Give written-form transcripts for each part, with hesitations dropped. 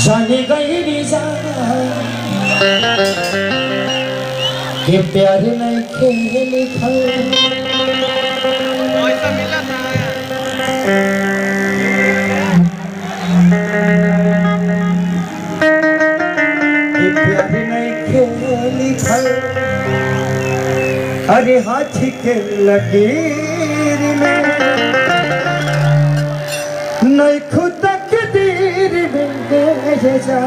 जाने गई के प्यार नहीं खेल लिखल प्यार नहीं खेल लिखल अरे हाथी के लकीर में नहीं खुद के तीर में गए जा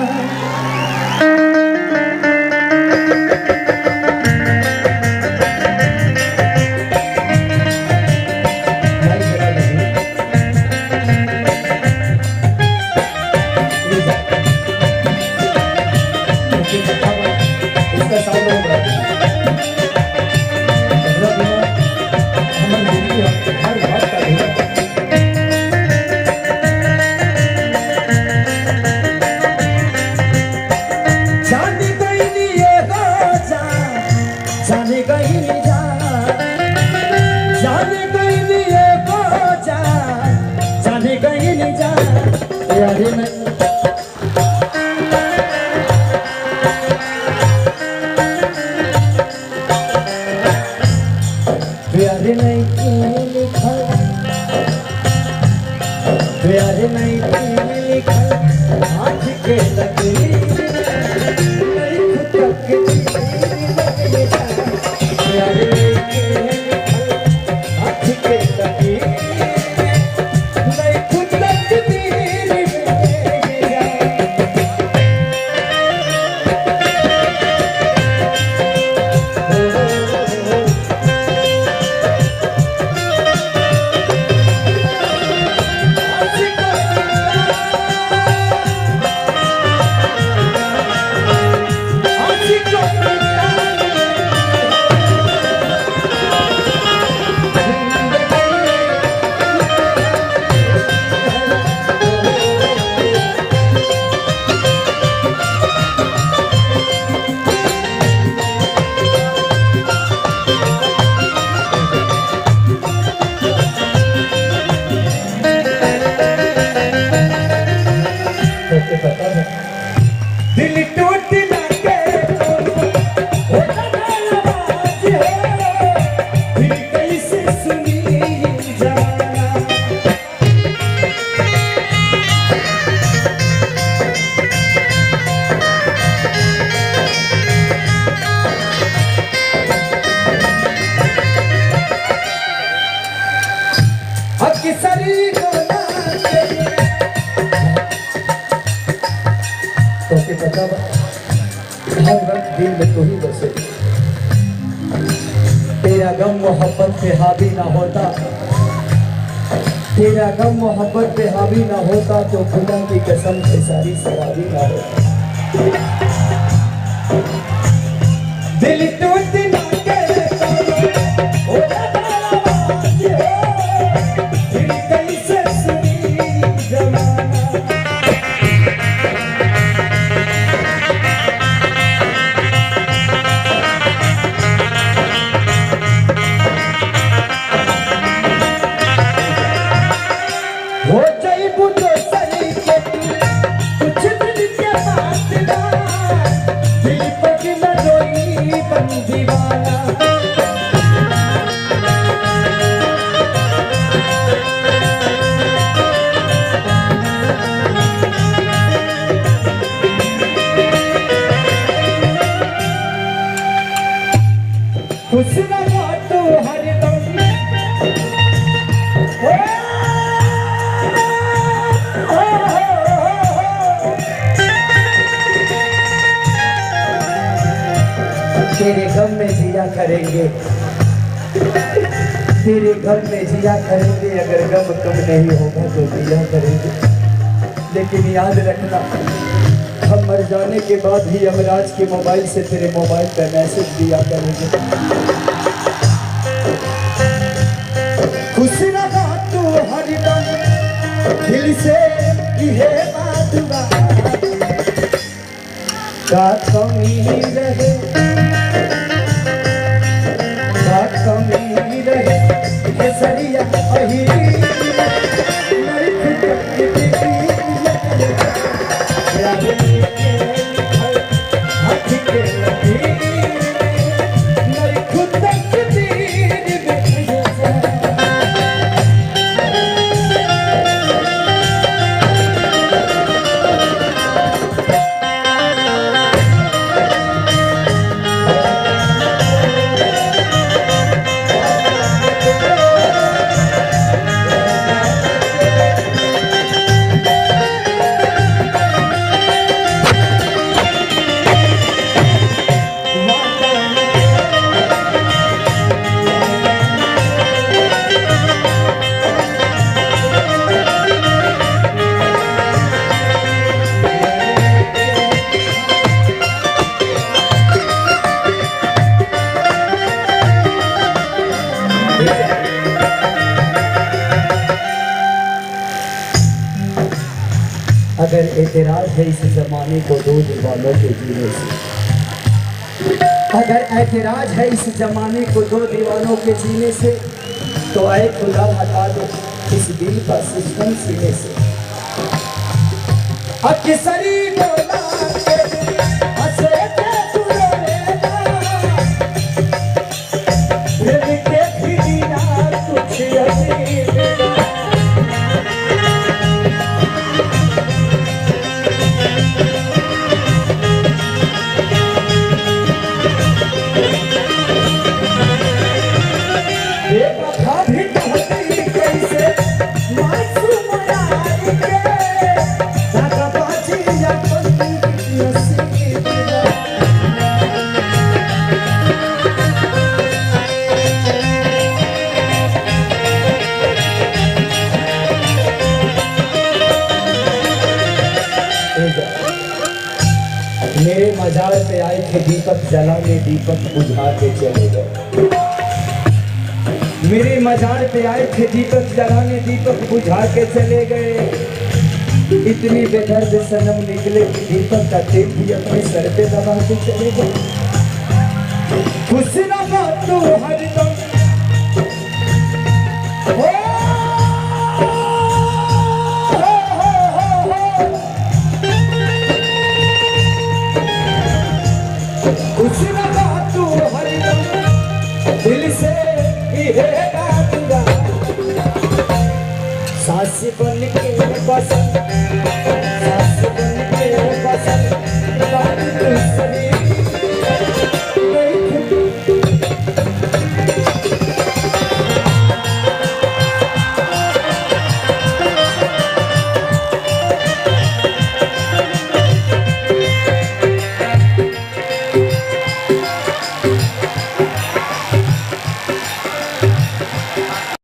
प्यार नहीं लिखल हाथ के लकीर नहीं खुद के प्यार नहीं हाथ के लकीर नहीं खुद के तीर दिल टूट लगे दिल कैसे सुनी जाना अक्सरी हर वक्त दिल में तू ही बसे तेरा गम मोहब्बत पे हावी ना होता तेरा गम मोहब्बत पे हावी ना होता तो खुदा की कसम से सारी शराबी ना होता दिल टूट ना के दिल कैसे सुनी जमाना तेरे गम में जिया करेंगे तेरे गम में जिया करेंगे अगर गम कम नहीं होगा तो जिया करेंगे लेकिन याद रखना हम मर जाने के बाद भी यमराज के मोबाइल से तेरे मोबाइल पर मैसेज दिया करेंगे खुश रहा तू हरदम दिल से यह बात का कमी रहे कमी रहे केसरिया अहिरी नहीं खुद अगर एतराज है इस जमाने को दो दीवानों के जीने से, अगर एतराज है इस जमाने को दो दीवानों के जीने से, तो आए खुदा हटा दो इस दिल का सिस्टम सीने से। अक्सरी बोला मेरे मजार पे आए थे दीपक जलाने, दीपक बुझा के चले गए। मेरे मजार पे आए थे दीपक जलाने, दीपक बुझा के चले गए। इतनी बेदर्द सनम निकले कि दीपक का तेल भी अपने सर पे दबा के चले गए। खुश न बात तू हरदम दिल से सांस बन के बस